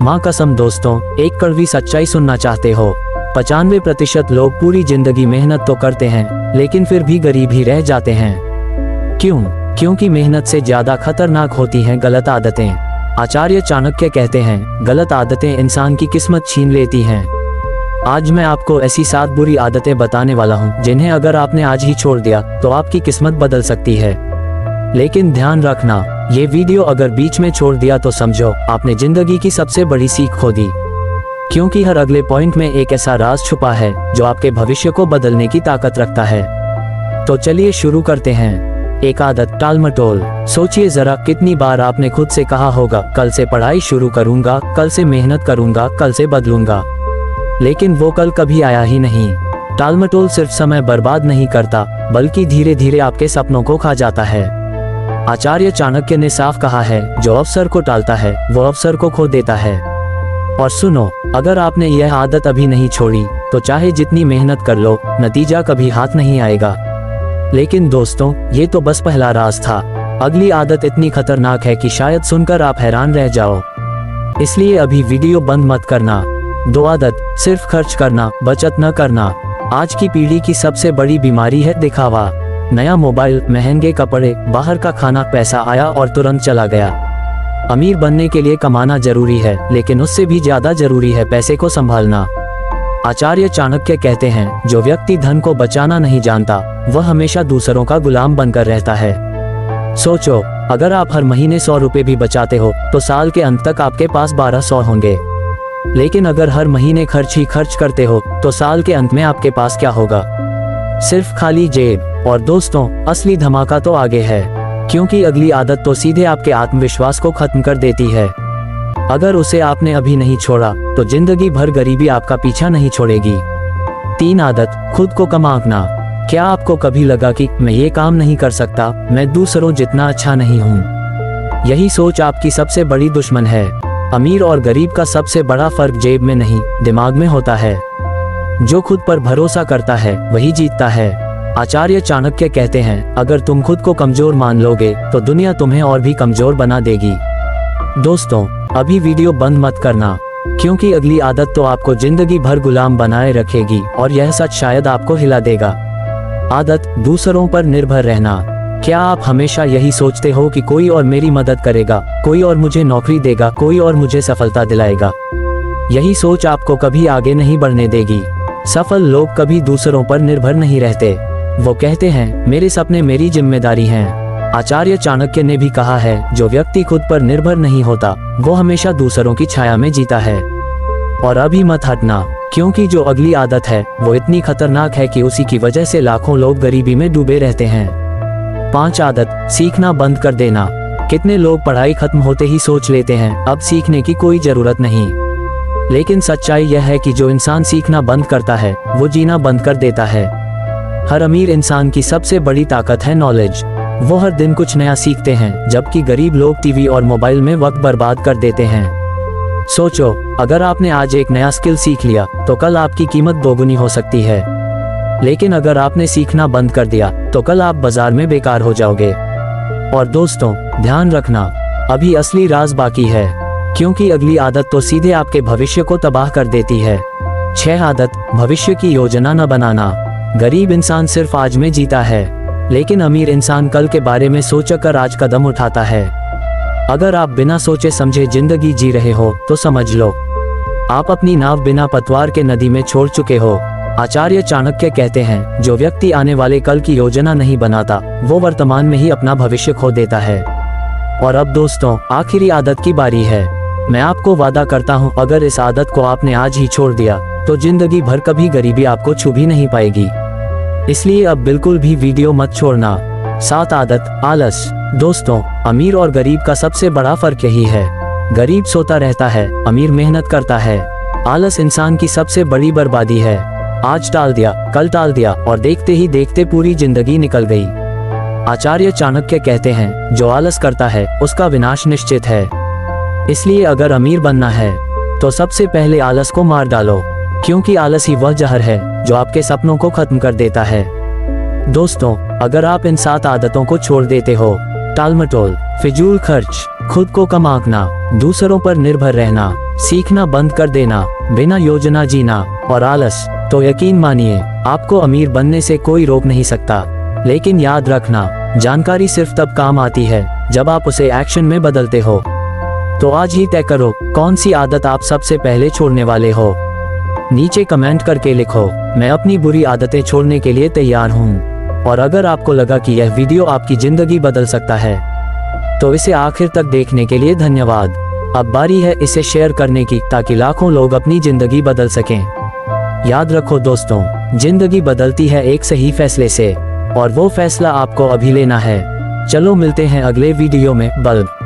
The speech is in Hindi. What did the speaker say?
माँ कसम दोस्तों, एक कड़वी सच्चाई सुनना चाहते हो? 95% लोग पूरी जिंदगी मेहनत तो करते हैं लेकिन फिर भी गरीब ही रह जाते हैं। क्यों? क्योंकि मेहनत से ज्यादा खतरनाक होती हैं गलत आदतें। आचार्य चाणक्य कहते हैं, गलत आदतें इंसान की किस्मत छीन लेती हैं। आज मैं आपको ऐसी 7 बुरी आदतें बताने वाला हूँ जिन्हें अगर आपने आज ही छोड़ दिया तो आपकी किस्मत बदल सकती है। लेकिन ध्यान रखना, ये वीडियो अगर बीच में छोड़ दिया तो समझो आपने जिंदगी की सबसे बड़ी सीख खो दी, क्योंकि हर अगले पॉइंट में एक ऐसा राज छुपा है जो आपके भविष्य को बदलने की ताकत रखता है। तो चलिए शुरू करते हैं। एक आदत, टालमटोल। सोचिए जरा, कितनी बार आपने खुद से कहा होगा, कल से पढ़ाई शुरू करूंगा, कल से मेहनत करूंगा, कल से बदलूंगा, लेकिन वो कल कभी आया ही नहीं। टालमटोल सिर्फ समय बर्बाद नहीं करता बल्कि धीरे धीरे आपके सपनों को खा जाता है। आचार्य चाणक्य ने साफ कहा है, जो अवसर को टालता है वो अवसर को खो देता है। और सुनो, अगर आपने यह आदत अभी नहीं छोड़ी तो चाहे जितनी मेहनत कर लो, नतीजा कभी हाथ नहीं आएगा। लेकिन दोस्तों, ये तो बस पहला राज था। अगली आदत इतनी खतरनाक है कि शायद सुनकर आप हैरान रह जाओ, इसलिए अभी वीडियो बंद मत करना। 2 आदत, सिर्फ खर्च करना, बचत न करना। आज की पीढ़ी की सबसे बड़ी बीमारी है दिखावा। नया मोबाइल, महंगे कपड़े, बाहर का खाना, पैसा आया और तुरंत चला गया। अमीर बनने के लिए कमाना जरूरी है, लेकिन उससे भी ज्यादा जरूरी है पैसे को संभालना। आचार्य चाणक्य कहते हैं, जो व्यक्ति धन को बचाना नहीं जानता वह हमेशा दूसरों का गुलाम बनकर रहता है। सोचो, अगर आप हर महीने 100 रुपए भी बचाते हो तो साल के अंत तक आपके पास 1200 होंगे। लेकिन अगर हर महीने खर्च ही खर्च करते हो तो साल के अंत में आपके पास क्या होगा? सिर्फ खाली जेब। और दोस्तों, असली धमाका तो आगे है, क्योंकि अगली आदत तो सीधे आपके आत्मविश्वास को खत्म कर देती है। अगर उसे आपने अभी नहीं छोड़ा तो जिंदगी भर गरीबी आपका पीछा नहीं छोड़ेगी। 3 आदत, खुद को कम आंकना। क्या आपको कभी लगा कि मैं ये काम नहीं कर सकता, मैं दूसरों जितना अच्छा नहीं हूँ? यही सोच आपकी सबसे बड़ी दुश्मन है। अमीर और गरीब का सबसे बड़ा फर्क जेब में नहीं, दिमाग में होता है। जो खुद पर भरोसा करता है वही जीतता है। आचार्य चाणक्य कहते हैं, अगर तुम खुद को कमजोर मान लोगे तो दुनिया तुम्हें और भी कमजोर बना देगी। दोस्तों, अभी वीडियो बंद मत करना, क्योंकि अगली आदत तो आपको जिंदगी भर गुलाम बनाए रखेगी और यह सच शायद आपको हिला देगा। आदत, दूसरों पर निर्भर रहना। क्या आप हमेशा यही सोचते हो कि कोई और मेरी मदद करेगा, कोई और मुझे नौकरी देगा, कोई और मुझे सफलता दिलाएगा? यही सोच आपको कभी आगे नहीं बढ़ने देगी। सफल लोग कभी दूसरों पर निर्भर नहीं रहते। वो कहते हैं, मेरे सपने मेरी जिम्मेदारी हैं। आचार्य चाणक्य ने भी कहा है, जो व्यक्ति खुद पर निर्भर नहीं होता वो हमेशा दूसरों की छाया में जीता है। और अभी मत हटना, क्योंकि जो अगली आदत है वो इतनी खतरनाक है कि उसी की वजह से लाखों लोग गरीबी में डूबे रहते हैं। 5 आदत, सीखना बंद कर देना। कितने लोग पढ़ाई खत्म होते ही सोच लेते हैं अब सीखने की कोई जरूरत नहीं, लेकिन सच्चाई यह है कि जो इंसान सीखना बंद करता है वो जीना बंद कर देता है। हर अमीर इंसान की सबसे बड़ी ताकत है नॉलेज। वो हर दिन कुछ नया सीखते हैं, जबकि गरीब लोग टीवी और मोबाइल में वक्त बर्बाद कर देते हैं। सोचो, अगर आपने आज एक नया स्किल सीख लिया तो कल आपकी कीमत दोगुनी हो सकती है। लेकिन अगर आपने सीखना बंद कर दिया तो कल आप बाजार में बेकार हो जाओगे। और दोस्तों, ध्यान रखना, अभी असली राज बाकी है, क्योंकि अगली आदत तो सीधे आपके भविष्य को तबाह कर देती है। 6 आदत, भविष्य की योजना न बनाना। गरीब इंसान सिर्फ आज में जीता है, लेकिन अमीर इंसान कल के बारे में सोचकर आज कदम उठाता है। अगर आप बिना सोचे समझे जिंदगी जी रहे हो तो समझ लो आप अपनी नाव बिना पतवार के नदी में छोड़ चुके हो। आचार्य चाणक्य कहते हैं, जो व्यक्ति आने वाले कल की योजना नहीं बनाता वो वर्तमान में ही अपना भविष्य खो देता है। और अब दोस्तों, आखिरी आदत की बारी है। मैं आपको वादा करता हूँ, अगर इस आदत को आपने आज ही छोड़ दिया तो जिंदगी भर कभी गरीबी आपको छू भी नहीं पाएगी। इसलिए अब बिल्कुल भी वीडियो मत छोड़ना। 7 आदत, आलस। दोस्तों, अमीर और गरीब का सबसे बड़ा फर्क यही है। गरीब सोता रहता है, अमीर मेहनत करता है। आलस इंसान की सबसे बड़ी बर्बादी है। आज टाल दिया, कल टाल दिया और देखते ही देखते पूरी जिंदगी निकल गई। आचार्य चाणक्य कहते हैं, जो आलस करता है उसका विनाश निश्चित है। इसलिए अगर अमीर बनना है तो सबसे पहले आलस को मार डालो, क्योंकि आलस ही वह जहर है जो आपके सपनों को खत्म कर देता है। दोस्तों, अगर आप इन 7 आदतों को छोड़ देते हो, टालमटोल, फिजूल खर्च, खुद को कम आंकना, दूसरों पर निर्भर रहना, सीखना बंद कर देना, बिना योजना जीना और आलस, तो यकीन मानिए आपको अमीर बनने से कोई रोक नहीं सकता। लेकिन याद रखना, जानकारी सिर्फ तब काम आती है जब आप उसे एक्शन में बदलते हो। तो आज ही तय करो कौन सी आदत आप सबसे पहले छोड़ने वाले हो। नीचे कमेंट करके लिखो, मैं अपनी बुरी आदतें छोड़ने के लिए तैयार हूँ। और अगर आपको लगा कि यह वीडियो आपकी जिंदगी बदल सकता है तो इसे आखिर तक देखने के लिए धन्यवाद। अब बारी है इसे शेयर करने की, ताकि लाखों लोग अपनी जिंदगी बदल सकें। याद रखो दोस्तों, जिंदगी बदलती है एक सही फैसले से, और वो फैसला आपको अभी लेना है। चलो मिलते हैं अगले वीडियो में। बल्ब।